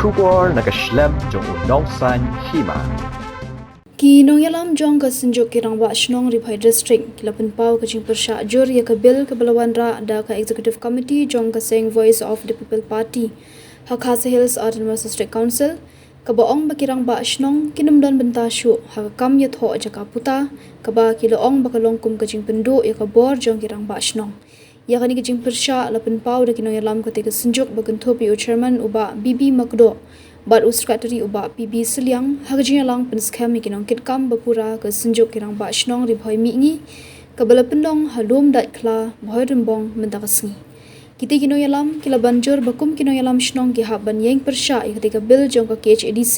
Shubor nakashlem jong unong san hima. Ki nong yalam jong ka sinjok kirang wa shnong Riphai district kilapan pau ka jing persha jur ya ka bill ka balawan ra da ka executive committee jong ka seng voice of the people party Hakasa Hills Autonomous District Council ka baong bakirang ba shnong kinumdon benta shu ha kam ya tho jaka puta ka ba kiloong bakalong kum ka jing pendu ya ka bor jong kirang ba shnong ya kani ka jing persha lapan pau da kinong yalam ka te ka sinjok bagantopi u chairman uba BB Makdo Bat Secretary uba PB Siliang hagajing lang penskam ikinong kitkam bapura ke sinjuk kirang ba shnong ribhoi mingi kabala pendong halum dat kla bhoi rimbong mentakasngi kiti kino yalam kila banjur bakum kino yalam shnong ki haban yeng persha ketika bil jong ka KHADC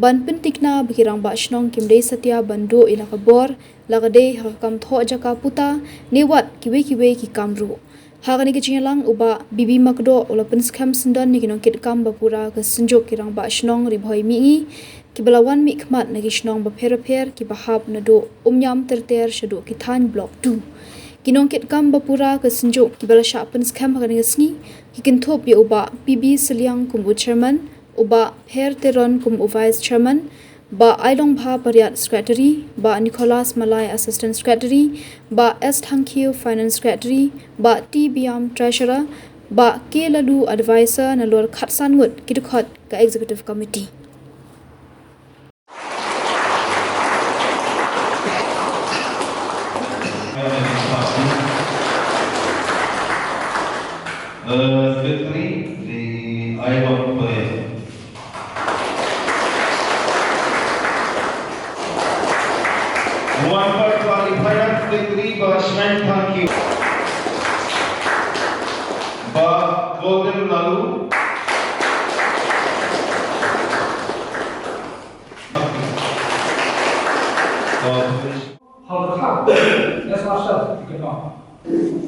ban pentikna bekirang ba shnong kimdei satya bando ila kabor lagade hakam tho jaka puta newat kiwe ki kamru Hakani ke lang uba BB Makdo ula penskam sendan ni kinong kitkam bapura ke senjok kirang ba shnong ribhoi mingi ki balawan mi khmat na ki shnong ba pher ki bahap na do umyam terter shadu ki than block 2 kinong kitkam bapura ke senjok ki bala sha penskam hakani ngi ki kinthop ya uba PB Siliang kum chairman uba pher teron kum vice chairman ba Ailong Bha Pariat Secretary, ba Nicholas Malay Assistant Secretary, ba S. Thankyu Finance Secretary, ba T. Biam Treasurer, ba K. Lalu Advisor na Lord Khatsan Wood Kidukot ka Executive Committee. Victory, the Ailong Pariat. Muhammad qualified victory by Shman Thankyu. Ba Golden Lalu. That's ourselves, you cannot.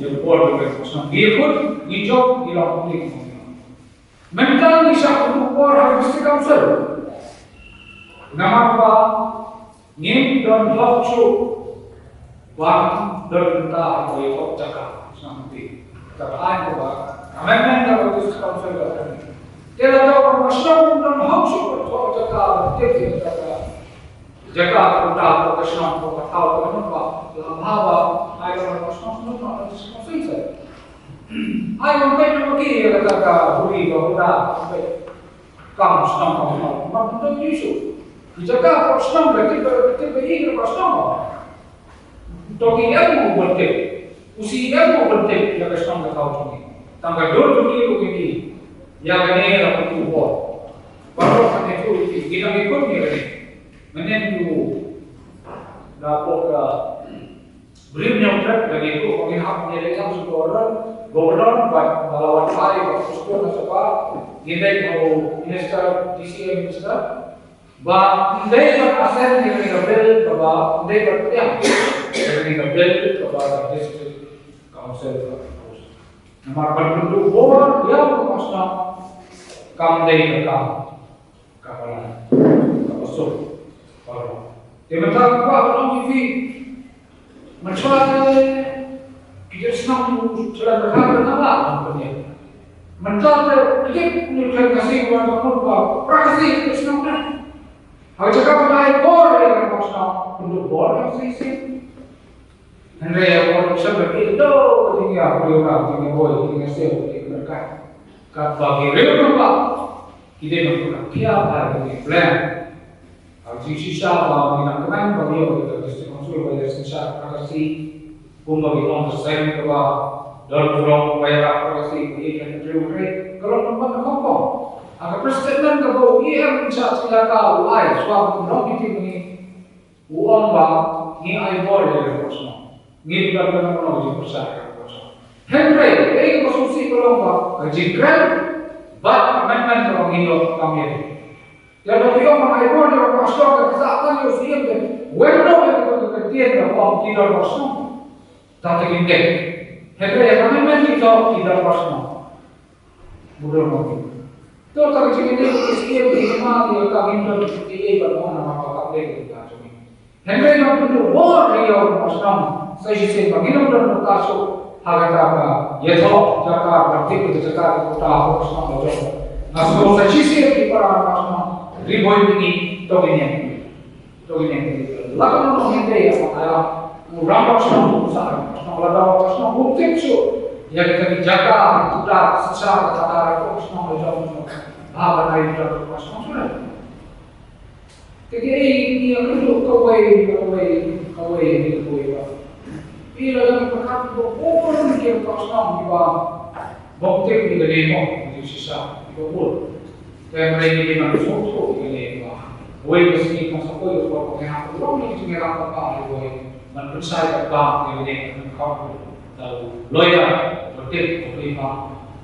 You're bored with it. We could, we joke, we don't believe. Mental, we shall do for our district council. Namapa, Nim don't love you. One don't die for your Jaka. Something. The eye of amendment of this council. There are no Muslim don't house you for Jaka, take it Jaka, put out the Sham for the Tao, the Hava, I don't know, not this council. I don't pay to be a Huri or that. Comes some not the issue. Jaka for some, the eager for some. Talking every one take. You see, every one take the song about me. Tanga don't to me, Yagane of the war. But what can do is give me good news. Menen you la poca bring your trap lagi ko kami hap ni lekam governor but balawan sai ko susto na sapa gindai ko minister DCM minister ba indai ba asen ni ka bill ba indai ba tiang ni ka bill ba district council namar bantu board ya ko masna kam dei ka kapalan kapasok Teman-teman orang TV macam kita senang jalan berkata nama namanya. Macam klip ni kan kasih orang apa prakasi kita senang kan. Kalau cakap mengenai bor yang kita senang untuk bor yang sih. Henry orang seperti itu tinggal orang tinggal boy tinggal sel tinggal kan. Kat bagi real apa kita nak apa ini plan. Sisi siapa minat kemen bagi orang district council bagi sisa prakasi pun bagi orang tersaing kepada dalam kurang bayar prakasi ini kan terjadi kalau tempat kompon agar presiden kepada ia mencari silakan lain suatu non ini uang bang ni air boleh dari kosong ni bukan dengan orang di persatuan kosong Henry ini konsumsi kalau bang jikran bak amendment orang Indo kami Jadi orang mengajar orang pastor kesatuan yang siap dan weno yang kemudian orang tidak pastor tak tinggal. Hebra yang kami menjadi tidak pastor. Bukan mungkin. Itu tak cuma siap di mana yang kami menjadi berapa nama kami kita cuma. Hebra yang perlu bor yang pastor. Saya sih bagian dari bertasuk harga apa? Yaitu jaka berarti kita jaka kita pastor macam Nasko sa chisi di para pasno riboy ni togine. Lakan no hindi apa kaya murang pasno sa pasno lada pasno bukti so. Ya kita jaga kita secara tata pasno pasno apa naik pasno sudah. Jadi ini aku kawai Ila lang pagkat ko ni kaya pasno di ba bukti ni ganemo di sisa di ba kaya may hindi man suso ini way kasi kung sa koyo ko kung nga ko ni sinira pa way man pensay ba ni ng ko loya bukti ko ba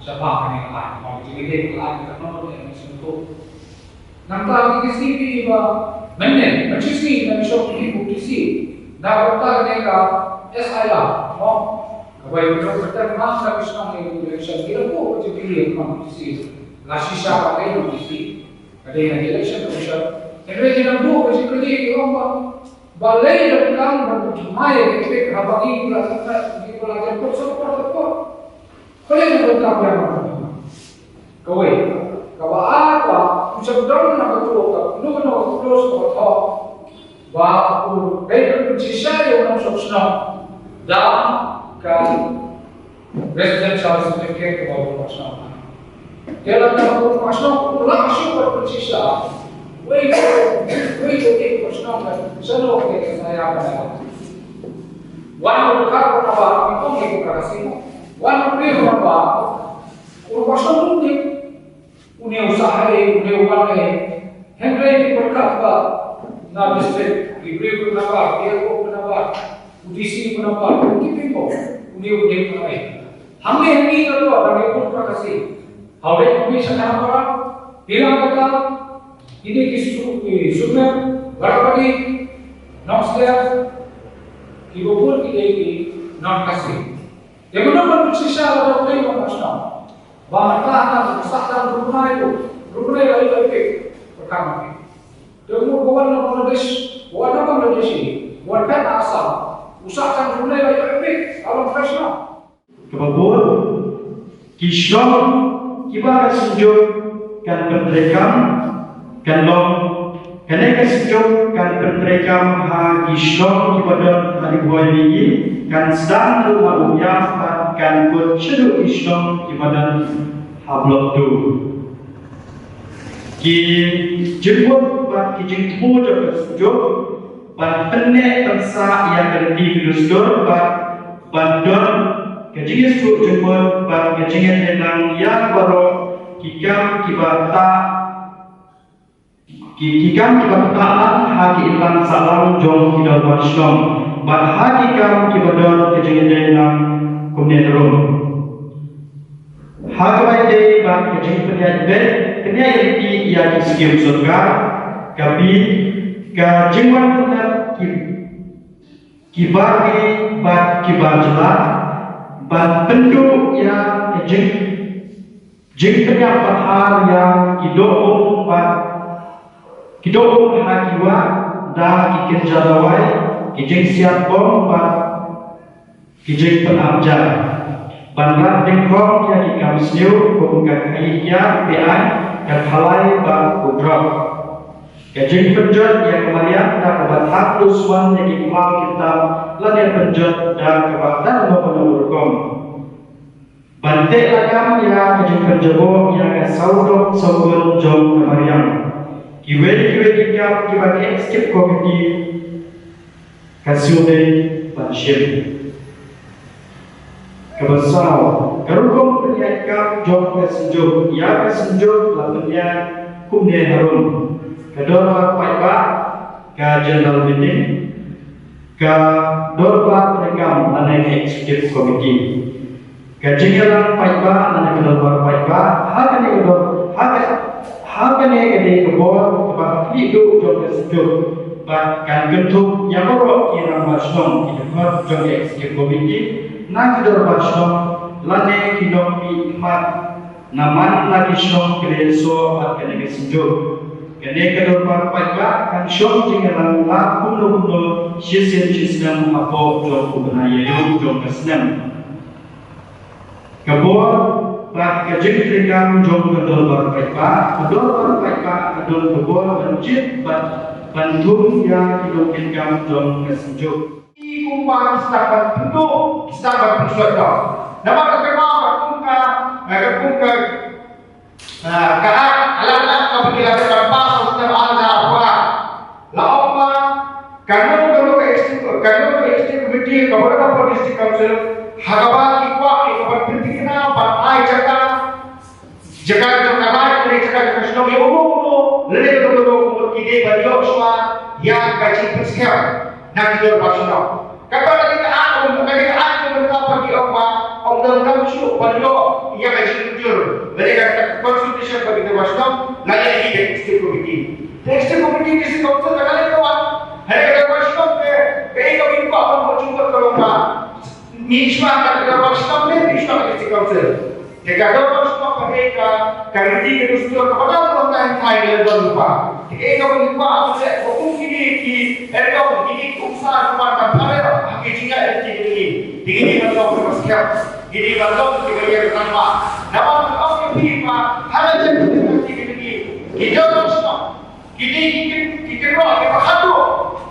sa pa ni ka mo hindi ko ay ka no ni sunto nang tawag kasi di ba men magsi na siya ko si dapat ta ka SIR no kabay ko sa mga sa gusto ng election dito po kasi pili ko si Lasisha pakai notifi, ada yang election commission. Jadi kita buat kasi kali orang balai dan berjumai kita habagi berasa di belajar kursus apa. Kalau yang bertambah apa? Kau apa? Macam dalam nak betul, nu terus betul. Bahawa baik bersisa yang orang susah dan kan residential certificate kalau orang Dalam dalam pasal langsung bersisa. Wait, pasal selalu kita saya apa? Wan berkata apa? Itu yang berkasi. Wan berkata apa? Pasal itu punya usaha, punya uang. Henry berkata na district, review kenapa? Dia kenapa? UDC kenapa? Kita punya. Hame itu ada yang berkasi. Hawai commission apa? Bilang kata ini kisah berapadi nafsnya kibupur ini non kasih. Yang mana bersisa ada orang macam bahkan kesahatan rumah itu lagi perkara. Temu kawan Bangladesh, ini, bukan asal usahakan rumah lagi kalau profesional. Kebabur, kisah Kiba sejuk kan berderekam kan long kaneka sejuk kan berderekam ha gishlong kibadan hari boy lagi kan sedang rumah uyaf kan kut sejuk gishlong kibadan hablok tu ki jemput bat ki jemput jaga sejuk bat penek bangsa yang berdi lusdur bat bandon Kajingan suku jemput bang kajingan henang yang baru kikam kibata haki ilang salam jom kidal barshom ban haki kam kibadon kajingan henang kumnerum hakai day bang kajingan penyayat di yang sekian surga kabi kajingan penyayat kibari bat kibar jelas ban penduduk yang jeng penyapat hal yang kidong hakiwa dan kikerjawai kijeng siap bom ban kijeng penabjar ban rat dengkong yang ikamsniu bukan kaya PI dan halai ban kudrok kijeng penjat yang kemarian dan kebat hak tuswan yang ikmal kita lan penjat dan kebatan memperlukan bante agam yang kijeng penjabo yang saudok saudon jom kemarian kiwe ikam kibagi skip komiti kasude panshir kebasau karukom penyakam jom kesenjuk ya kesenjuk lapennya kumne harum kedua paiba ka general meeting ka dorba rekam anai executive committee ka general paiba anai kedua paiba hakane gede kebor ba hidu jom kesejuk ba kan gentuk yang borok kira masong kedua jom executive committee na kedua masong lane kidong ikmat naman lagi syong kreso at kanege sejuk kene kador pagpagba kan syong jingalang la kuno sisen hapo jom kubnaya yo jom kasnam kabor Pak kejeng trikam jom kedol berpaipa, kedol kebol bencit bantum yang hidup trikam jom kesenjuk. Kumpang kisaban penduk, kisaban pensuatu. Nama terkenal berkungka kaat alam-alam kapila terlepas untuk al-Zawah. Lama kanun ke komiti kepada district council hagawan ikwa ikabat pentingna patai jaga kamai dari jaga kesno yomo lele untuk ide beliau semua yang gaji persiap nak kita bersama. Kalau kita mereka pergi apa, orang dalam syuk beliau yang gaji jujur. Mereka konsultasi bagi kita bersama, lain lagi district committee. District committee district council kadang kawan, hari kita bersama ke itu info apa jumpa kalau Misma kita bersama Misma district council. Jika ada bersama mereka kerja itu sudah kepada orang Thailand berubah. Jika itu berubah, saya hukum ini usaha semacam apa? Hakikatnya ini kalau bersiap, ini kalau dibayar tanpa. Namun kalau kita hal yang ini kita bersama, kita kita hadu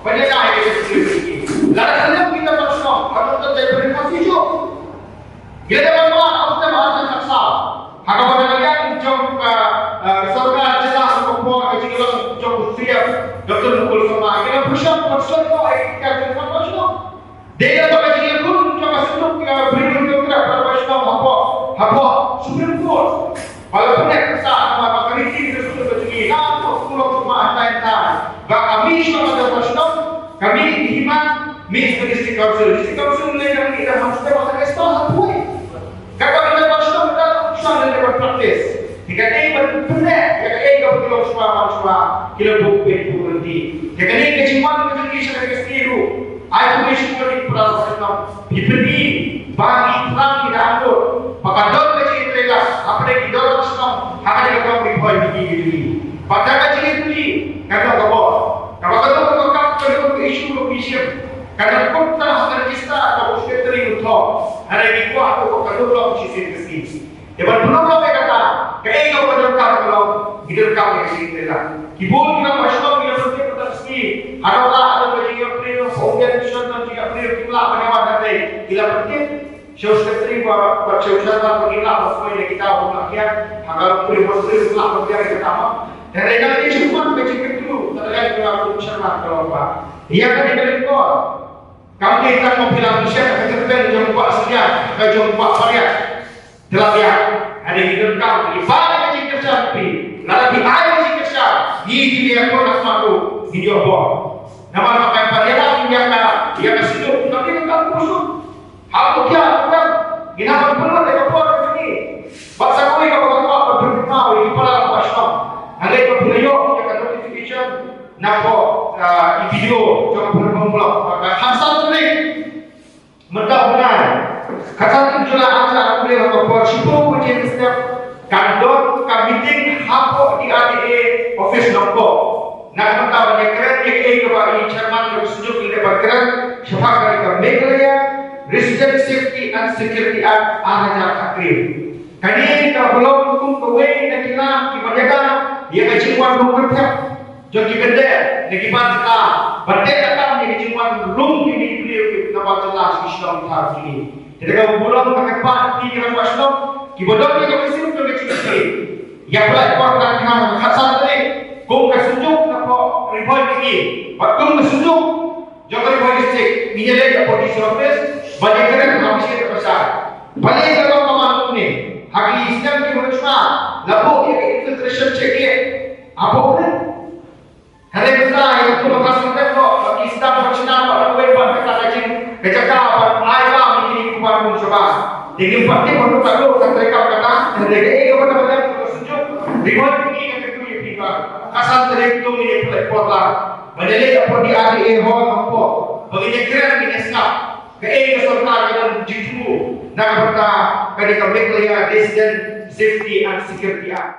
banyak yang ini. Lalu kita bersama, kalau kita berinovasi juga. Kita berdoa untuk masyarakat saksa. Hanya pada yang jom sorga jelas membuat kejilan jom siap doktor mukul sama. Kita bersama bersama kita bersama. Dia pada kejilan pun coba seduk beri doktor bersama apa Supreme Court. Walaupun yang besar maka kami kita sudah berjudi. Aku pulau rumah antara. Kami semua bersama. Kami iman Minister District Council yang kita harus masa kesal satu. Kalau kita bersama kita sudah dapat praktis. Jika ini benar, jika ini kau tidak semua kita bukti berhenti. Jika ini kejiman kita sebagai kestiru. Aku bersyukur di perasaan diberi bagi terang tidak anggur. Maka dor kecil mereka apa yang kita bersama akan kita beri begini. Pada kecil ini kata kau. Kalau kau kau isu lokasi. Karena kau telah tercipta atau sekretari untuk hari ini aku akan belum sisi. Depan belum mereka kata, kau pada kalau hidup kau yang sini lah. Kibul kita masuk kita berarti kita sini. Haraplah ada bagi April, Oktober, Desember, April kita penyawa dari kita berarti sekretari buat sekretari kita semua kita untuk akhir agar April kita berjaya pertama. Dan ini cuma kecil dulu, terkait dengan masyarakat kalau apa. Ia akan diberikan. Kami akan membilang manusia kecerdasan yang buat sedia, yang buat varian. Telah lihat, ada di dalam kami. Ibadah kecil kerja, lalu air kecil kerja. Ini dia pun nak masuk video buat. Nama pakai varian yang kesiduk. Tapi kita kusut. Hal dia bukan. Kita perlu ada buat begini. Bangsa kami kalau kita berfirman di kepala pasal. Ada yang beliau yang notification. Nampak video jangan berkumpul. Hasil tulis mudah-mudahan kata tujuan acara boleh membuat siapa yang setiap kantor meeting hapok di ADA office nombor. Nak tahu yang keren yang kepada chairman yang sejuk di depan keren siapa kali Meghalaya Resident Safety and Security Act aja akhir. Kali kalau belum hukum kawin dan kita kebanyakan dia kejiwaan berkerja. Jadi benda kita benda datang jadi cuma room ini beliau nama jelas Islam hari ini. Jadi kalau bulan pakai parti dengan Islam, kita kita mesti untuk kecil. Ya pula orang dengan khasat ini, kau kesunjuk apa report ini, waktu kesunjuk jangan report distrik, minyak polisi office, banyak keren kami sih terbesar. Banyak kalau kamu ni, hak Islam kita bersama, lalu infiltration check dia, apa pun. Hari besar yang tu lepas kita bagi Islam bercina pada website kita lagi kecakap pada ayam ini kuat pun coba. Jadi pasti perlu tahu mereka kata mereka kepada mereka sejuk reward ini yang kedua yang tiga asal terhenti ini platform lah. Menjadi apa di ADA hall apa bagi keren ini snap ke serta dengan jitu nak berta ketika Meghalaya Resident Safety and Security Act.